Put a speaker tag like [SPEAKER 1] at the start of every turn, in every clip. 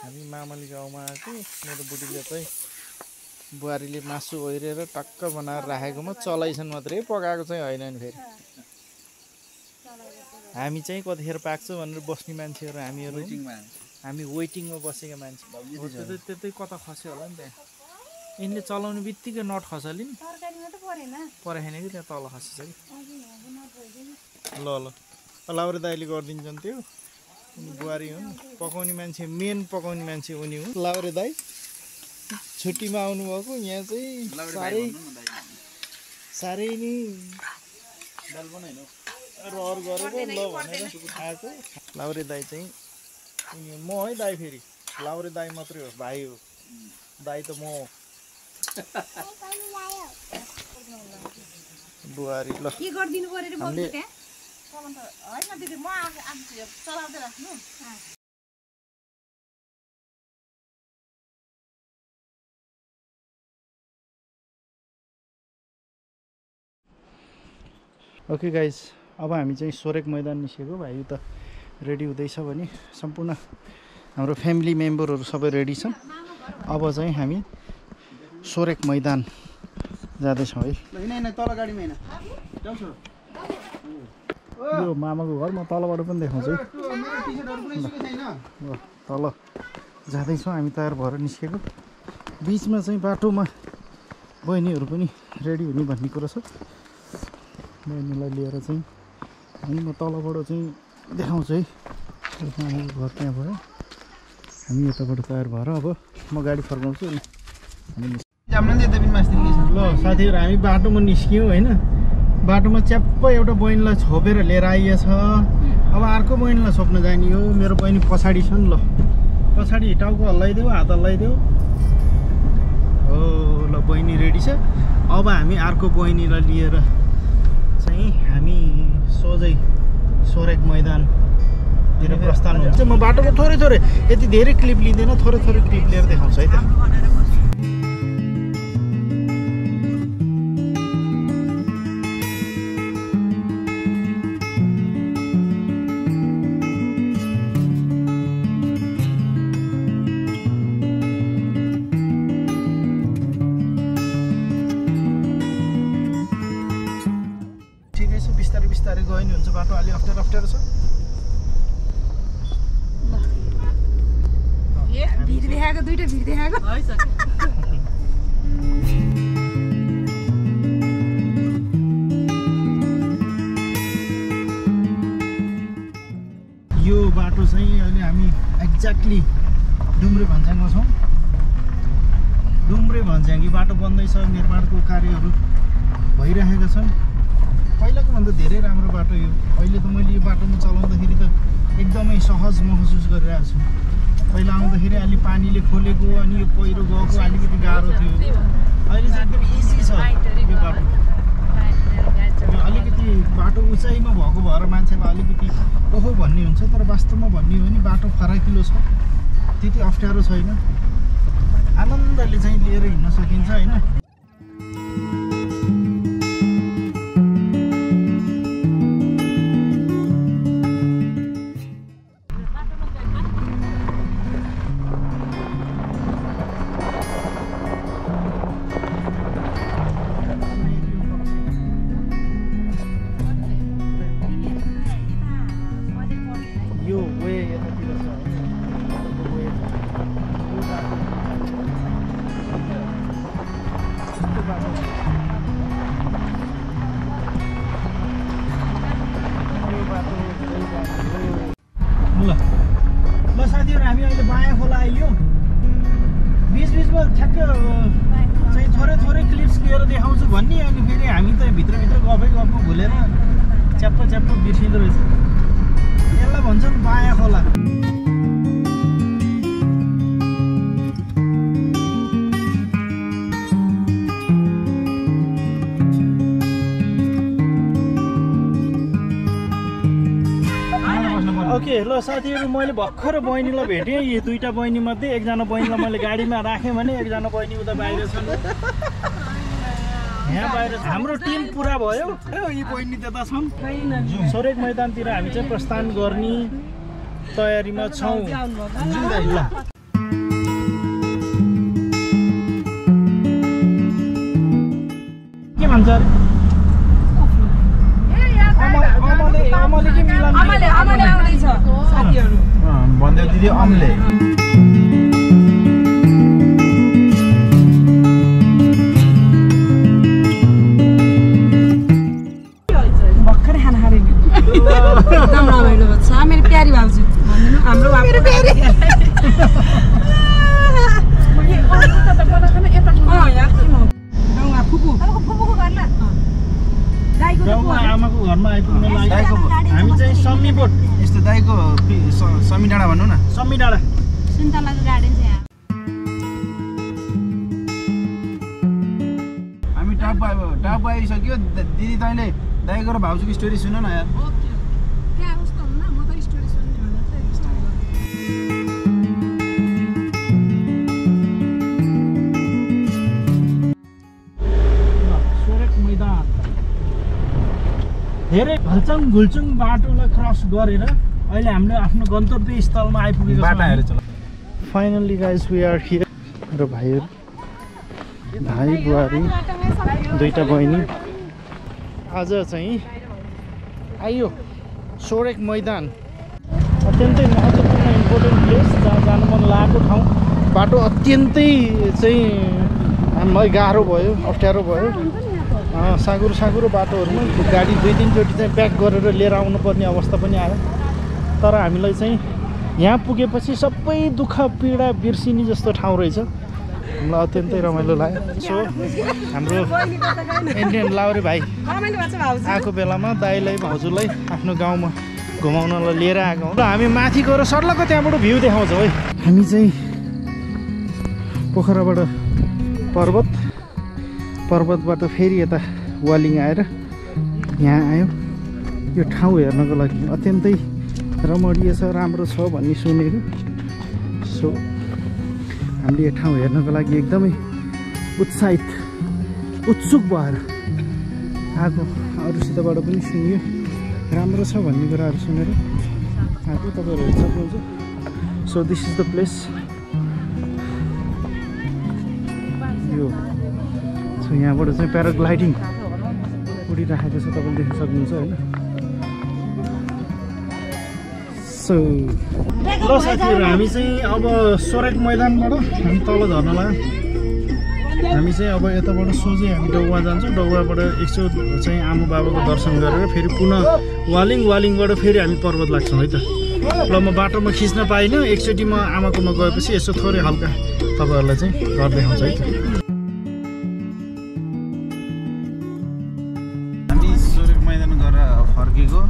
[SPEAKER 1] हामी मामली गाउँमा आएको मेरो बुढीले चाहिँ बुहारीले मासु ओइरेर टक्क बनाएर राखेकोमा चलाइछन् मात्रै पकाएको चाहिँ होइन नि फेरि हामी चाहिँ कतिखेर पाक्छ भनेर बस्ने मान्छेहरू हामी वेटिङमा बसेका मान्छे त्यतै कता खस्यो होला नि त्यहाँ यिनले चलाउने बित्तिकै नट खसाल्यो नि परेन कि त्यहाँ तल खसेछ कि ल ल लाउरे दाइले गरिदिन्छन् त्यो बुहारी हुन् पकाउने मान्छे मेन पकाउने मान्छे उनी हुन् लाउरे दाइ छुट्टीमा आउनुभएको यहाँ चाहिँ साह्रै नि रहर गरेर ल भनेर आएको लाउरे दाइ चाहिँ म है दाइ फेरि लाउरे दाइ मात्रै हो भाइ हो दाइ त म बुहारी ल ओके गाइज अब हामी चाहिँ सोरेक मैदान निस्केको भाइ त रेडी हुँदैछ भने सम्पूर्ण हाम्रो फ्यामिली मेम्बरहरू सबै रेडी छन् अब चाहिँ हामी सोरेक मैदान जाँदैछौँ है यो मामाको घर म तलबाट पनि देखाउँछु है तल जाँदैछौँ हामी तयार भएर निस्केको बिचमा चाहिँ बाटोमा बहिनीहरू पनि रेडी हुने भन्ने कुरो छ बहिनीलाई लिएर चाहिँ अनि म तलबाट चाहिँ देखाउँछु है मामाको घर त्यहाँ भयो हामी यताबाट तयार भएर अब म गाडी फर्काउँछु अनि ल साथीहरू हामी बाटोमा निस्क्यौँ होइन बाटोमा च्याप्प एउटा बहिनीलाई छोपेर लिएर आइएछ अब अर्को बहिनीलाई छोप्न जाने हो मेरो बहिनी पछाडि छन् ल पछाडि टाउको हल्लाइदेऊ हात हल्लाइदेऊ हो ल बहिनी रेडी छ अब हामी अर्को बहिनीलाई लिएर चाहिँ हामी सोझै सोरेक मैदानतिर प्रस्थान हुन्छ म बाटोको थोरै थोरै यति धेरै क्लिप लिँदैन थोरै थोरै क्लिप लिएर देखाउँछु है त बिस्तारै गयो नि हुन्छ बाटो अलि अप्ठ्यारो छ
[SPEAKER 2] भिड देखाएको दुईटा भिड देखाएको
[SPEAKER 1] यो बाटो चाहिँ अहिले हामी एक्ज्याक्टली डुम्रे भन्ज्याङमा छौँ डुम्रे भन्ज्याङ बाटो बन्दैछ निर्माणको कार्यहरू भइरहेका छन् पहिलाको भन्दा धेरै राम्रो बाटो यो अहिले त मैले यो बाटोमा चलाउँदाखेरि त एकदमै सहज महसुस गरिरहेको छु पहिला आउँदाखेरि अलि पानीले खोलेको अनि यो पहिरो गएको अलिकति गाह्रो थियो अहिले चाहिँ एकदम इजी छ यो बाटो यो अलिकति बाटो उचाइमा भएको भएर मान्छेलाई अलिकति ओहो भन्ने हुन्छ तर वास्तवमा भन्ने हो भने बाटो फराकिलो छ त्यति अप्ठ्यारो छैन आनन्दले चाहिँ लिएर हिँड्न सकिन्छ होइन ल साथीहरू हामी अहिले बायाँ खोला आइयो बिचबिचमा ठ्याक्क चाहिँ थोरै क्लिप्स लिएर देखाउँछु भन्ने अनि फेरि हामी त भित्रभित्र गफमा भुलेर च्याप्प बिर्सिँदो रहेछ यसलाई भन्छन् बायाँ खोला ओके ल साथीहरू मैले भर्खर बहिनीलाई भेटेँ यी दुईटा बहिनी मध्ये एकजना बहिनीलाई मैले गाडीमा राखेँ भने एकजना बहिनी उता बाहिर छन् यहाँ बाहिर हाम्रो टिम पुरा भयो यी बहिनी त्यता छन् सोरेक मैदानतिर हामी चाहिँ प्रस्थान गर्ने तयारीमा छौँ ल भन्छ अरे अमले के मिलान
[SPEAKER 2] अमले आउँदैछ साथीहरू
[SPEAKER 1] भन्दै दिदी अमले
[SPEAKER 2] भर्खर खाना खाएर एकदम रमाइलो भएको छ मेरो प्यारी भाउजू भन्नु हाम्रो
[SPEAKER 1] आमाको घरमा आइपुग्न लागेको हामी चाहिँ सम्मी बोट
[SPEAKER 3] यस्तो दाइको समी डाँडा भन्नु न
[SPEAKER 1] सम्मी डाँडा
[SPEAKER 2] सुन्तलाको गार्डन छ यहाँ
[SPEAKER 3] हामी टाप आइसक्यो दिदी तैँले दाइको र भाउजूको स्टोरी सुन न यार
[SPEAKER 2] त्यहाँ कस्तो हुन्न म त स्टोरी सुन्ने भनेर चाहिँ स्टार्ट गरेँ
[SPEAKER 1] सोरेक मैदान धेरै घल्चङ घुल्चुङ बाटोलाई क्रस गरेर अहिले हामीले आफ्नो गन्तव्य स्थलमा आइपुगेको छौँ finally guys we are here मेरो भाइहरू भाइ बुहारी दुईटा बहिनी आज चाहिँ आइयो सोरेक मैदान अत्यन्तै महत्त्वपूर्ण इम्पोर्टेन्ट प्लेस जहाँ जानु मन लागेको ठाउँ बाटो अत्यन्तै चाहिँ हामीलाई गाह्रो भयो अप्ठ्यारो भयो साँगुरो बाटोहरूमा गाडी 2-3 चोटि चाहिँ ब्याक गरेर लिएर आउनुपर्ने अवस्था पनि आयो तर हामीलाई चाहिँ यहाँ पुगेपछि सबै दुःख पीडा बिर्सिने जस्तो ठाउँ रहेछ हामीलाई अत्यन्तै रमाइलो लाग्यो सो हाम्रो इन्डियन लाउरे भाइ आएको बेलामा दाइलाई भाउजूलाई आफ्नो गाउँमा घुमाउनलाई लिएर आएको हौँ र हामी माथि गएर सर्लको त्यहाँबाट भ्यू देखाउँछौँ है हामी चाहिँ पोखराबाट पर्वतबाट फेरि यता वालिङ आएर यहाँ आयो यो ठाउँ हेर्नको लागि अत्यन्तै रमणीय छ राम्रो छ भन्ने सुनेको सो हामीले यो ठाउँ हेर्नको लागि एकदमै उत्सुक भएर आएको अरूसितबाट पनि सुनियो राम्रो छ भन्ने कुराहरू सुनेर आएको तपाईँहरू हेर्न सक्नुहुन्छ so this is the place यो सो यहाँबाट चाहिँ प्याराग्लाइडिङ उडिराखेको छ तपाईँले देख्न सक्नुहुन्छ होइन सो ल साथीहरू हामी चाहिँ अब सोरेक मैदानबाट हामी तल झर्न लाग्यो हामी चाहिँ अब यताबाट सोझै हामी डौवा जान्छौँ डौवाबाट एकचोटि चाहिँ आमा बाबाको दर्शन गरेर फेरि पुनः वालिङबाट फेरि हामी पर्वत लाग्छौँ है त ल म बाटोमा खिच्न पाइनँ एकचोटि म आमाकोमा गएपछि यसो थोरै हल्का तपाईँहरूलाई चाहिँ घर देखाउँछ है त
[SPEAKER 3] फर्केको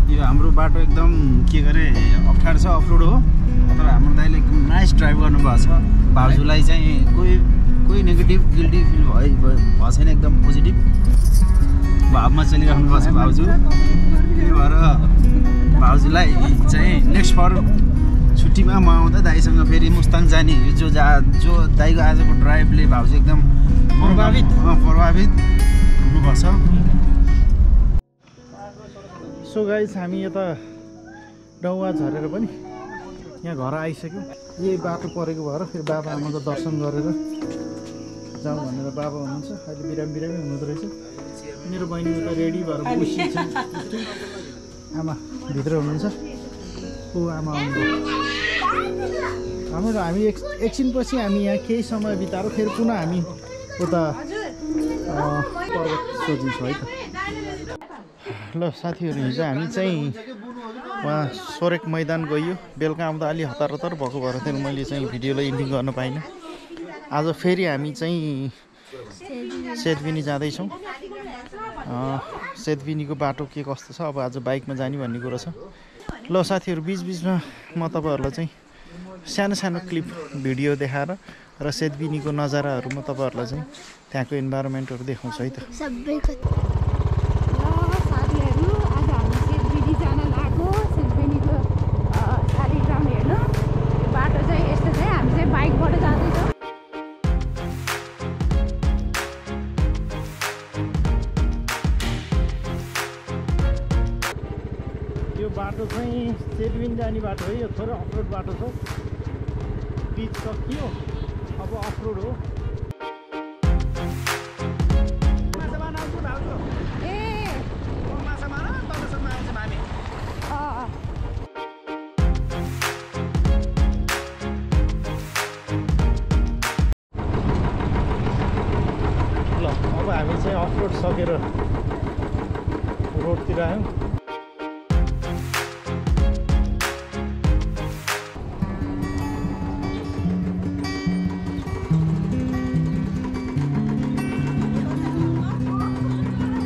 [SPEAKER 3] यो हाम्रो बाटो एकदम के गरे अप्ठ्यारो छ अफरोड हो तर हाम्रो दाइले एकदम नाइस ड्राइभ गर्नुभएको छ भाउजूलाई चाहिँ कोही नेगेटिभ गिल्टी फिल भएको छैन एकदम पोजिटिभ भावमा चलिराख्नु भएको छ भाउजू त्यही भएर भाउजूलाई चाहिँ नेक्स्ट फर छुट्टीमा म आउँदा दाइसँग फेरि मुस्ताङ जाने यो जो दाइको आजको ड्राइभले भाउजू एकदम प्रभावित हुनुभएको छ
[SPEAKER 1] सो गाइस हामी यता डौवा झरेर पनि यहाँ घर आइसक्यौँ यही बाटो परेको भएर फेरि बाबा आमाको दर्शन गरेर जाउँ भनेर बाबा हुनुहुन्छ अहिले बिरामी हुनुहुँदो रहेछ मेरो बहिनी उता रेडी भएर बसिन्छ आमा भित्र हुनुहुन्छ ऊ आमा आउनुभयो हामी एकछिनपछि हामी यहाँ केही समय बिताएर फेरि पुनः हामी उता पर्वत सोधिन्छौँ है त ल साथीहरू हिजो हामी चाहिँ वहाँ सोरेक मैदान गइयो बेलुका आउँदा अलि हतार भएको भएर चाहिँ मैले चाहिँ भिडियोलाई एडिटिङ गर्न पाइनँ आज फेरि हामी चाहिँ सेतबिनी जाँदैछौँ सेतबिनीको बाटो के कस्तो छ अब आज बाइकमा जाने भन्ने कुरो छ ल साथीहरू बिचबिचमा म तपाईँहरूलाई चाहिँ सानो क्लिप भिडियो देखाएर र सेतबिनीको नजाराहरू म तपाईँहरूलाई चाहिँ त्यहाँको इन्भाइरोमेन्टहरू देखाउँछु है त बाटो चाहिँ सेतबिनी जाने बाटो है यो थोरै अफरोड बाटो छ बिच सकियो अब अफरोड हो हामी चाहिँ अफरोड सकेर रोडतिर आयौँ।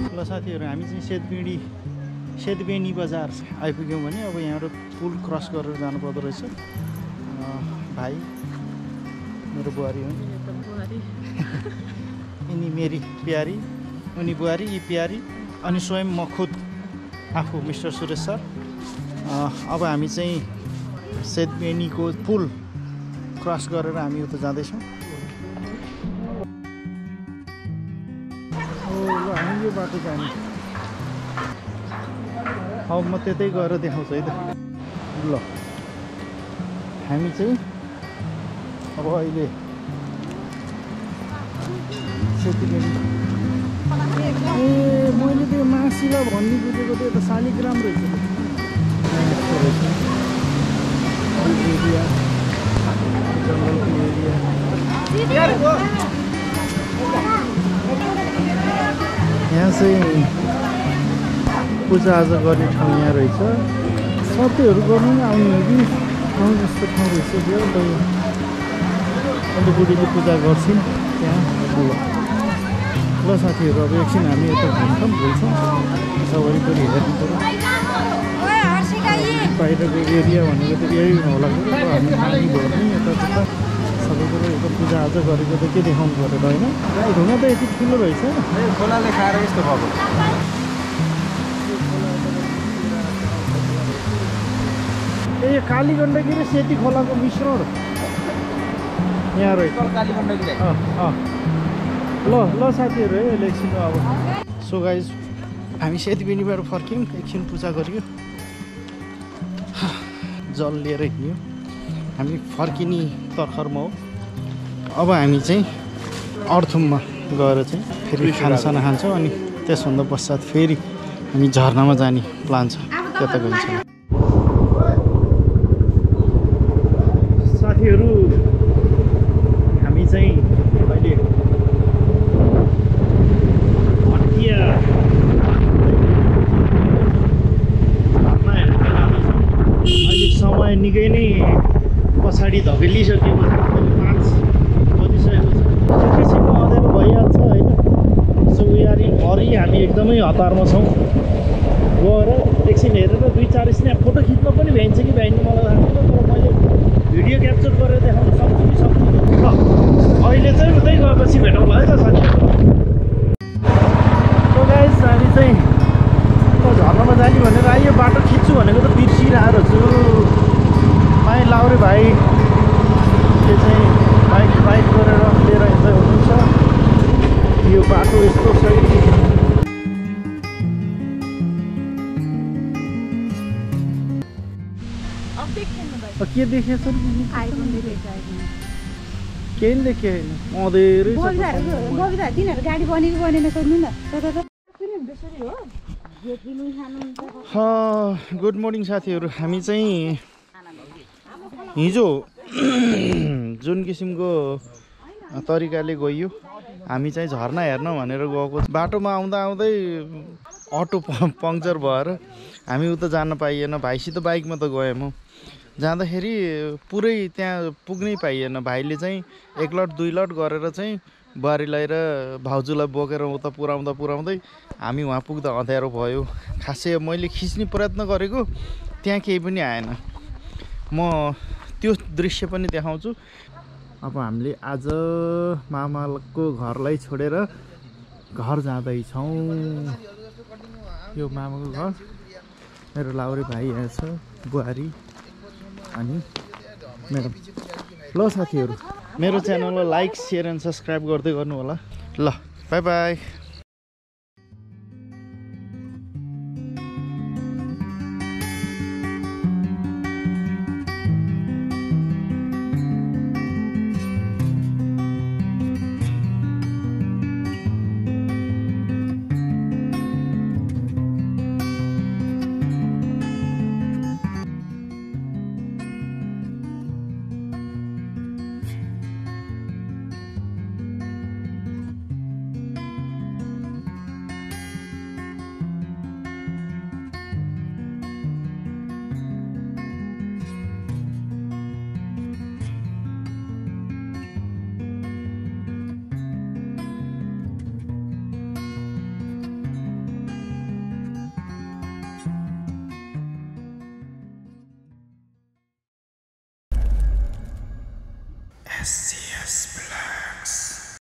[SPEAKER 1] ल साथीहरू हामी चाहिँ सेतबेनी बजार आइपुग्यौँ भने अब यहाँबाट पुल क्रस गरेर जानुपर्दो रहेछ। भाइ मेरो बुहारी हुन्, यिनी मेरी प्यारी, उनी बुहारी, यी प्यारी, अनि स्वयं म खुद आफू मिस्टर सुरेश सर। अब हामी चाहिँ सेतबेनीको पुल क्रस गरेर हामी उता जाँदैछौँ। ल हामी यो बाटो जाने। अब म त्यतै गएर देखाउँछु है त। ल हामी चाहिँ अब अहिले सेतबेनी मैले त्यो मासिला भन्ने बुझेको त्यो त शालिग्राम रहेछ एरिया, जङ्गलको एरिया। यहाँ चाहिँ पूजाआजा गर्ने ठाउँ यहाँ रहेछ। सत्यहरू गर्नु पनि आउनु हो कि ठाउँ जस्तो ठाउँ रहेछ त्यो। अन्त बुढीले पूजा गर्छन् त्यहाँ। ल साथीहरू अब एकछिन हामी यता घुम्छौँ यता वरिपरि हेर्नु पऱ्यो। बाहिरको एरिया भनेको त यही होला कि हामी पानी भर्ने यताउता सबै कुरो यता पूजाआजा गरेको त के देखाउनु पऱ्यो त होइन। ढुङ्गा त यति ठुलो रहेछ
[SPEAKER 3] खोलाले खाएर यस्तो भएको।
[SPEAKER 1] ए काली गण्डकी र सेती खोलाको मिश्रण यहाँ रहेछ।
[SPEAKER 3] काली गण्डकी
[SPEAKER 1] ल ल साथीहरू है अहिले एकछिन अब। सो गाइज हामी सेतबेनीबाट फर्क्यौँ, एकछिन पूजा गरियो, जल लिएर हिँड्यौँ। हामी फर्किने तर्खरमा हो। अब हामी चाहिँ अर्थुममा गएर चाहिँ फेरि खानासाना खान्छौँ अनि त्यसभन्दा पश्चात फेरि हामी झरनामा जाने प्लान छ, त्यता गइन्छ। साथीहरू हामी चाहिँ अहिले अहिले समय निकै नै पछाडि धकेलिसकेको छ। 5 बजिसकेको छ, एकैछिनमा अँध्यारो भइहाल्छ होइन। सो वी आर इन हरी। हामी एकदमै हतारमा छौँ। गएर एकछिन हेरेर 2-4 स्न्याप फोटो खिच्न पनि भ्याइन्छ कि भ्याइन्न मलाई थाहा छैन, तर मैले भिडियो क्याप्चर गरेर देखाउन सक्छु कि सक्दिनँ। ल अहिले चाहिँ उतै गएपछि भेटौँला है त साथीहरू। सो गाइस हामी चाहिँ झर्नामा जाने भनेर आयो। बाटो खिच्छु भनेको त बिर्सिरहेको छु। माइ लाउरे भाइ त्यो चाहिँ बाइक गरेर लिएर हिँड्दै हुनुहुन्छ। यो बाटो यस्तो छ कि के देखेछ केही देखेँ अँधेरै
[SPEAKER 2] गाडी बनेको बनेन सोध्नु न।
[SPEAKER 1] गुड मर्निङ साथीहरू। हामी चाहिँ हिजो जुन किसिमको तरिकाले गइयो, हामी चाहिँ झर्ना हेर्न भनेर गएको। बाटोमा आउँदा आउँदै अटो पङ्क्चर भएर हामी उता जान पाइएन। भाइसित बाइकमा त गएँ म। जाँदाखेरि पुरै त्यहाँ पुग्नै पाइएन। भाइले चाहिँ 1 लट 2 लट गरेर चाहिँ बुहारीलाई र भाउजूलाई बोकेर उता पुऱ्याउँदै हामी वहाँ पुग्दा अँध्यारो भयो। खासै मैले खिच्ने प्रयत्न गरेको त्यहाँ केही पनि आएन। म त्यो दृश्य पनि देखाउँछु। अब हामीले आज मामाको घरलाई छोडेर घर जाँदैछौँ। यो मामाको घर, मेरो लाउरे भाइ यहाँ छ, बुहारी अनि मेरो। ल साथीहरू मेरो च्यानललाई लाइक सेयर एन्ड सब्सक्राइब गर्दै गर्नु होला। ल बाई बाई।
[SPEAKER 3] SCS Blacks.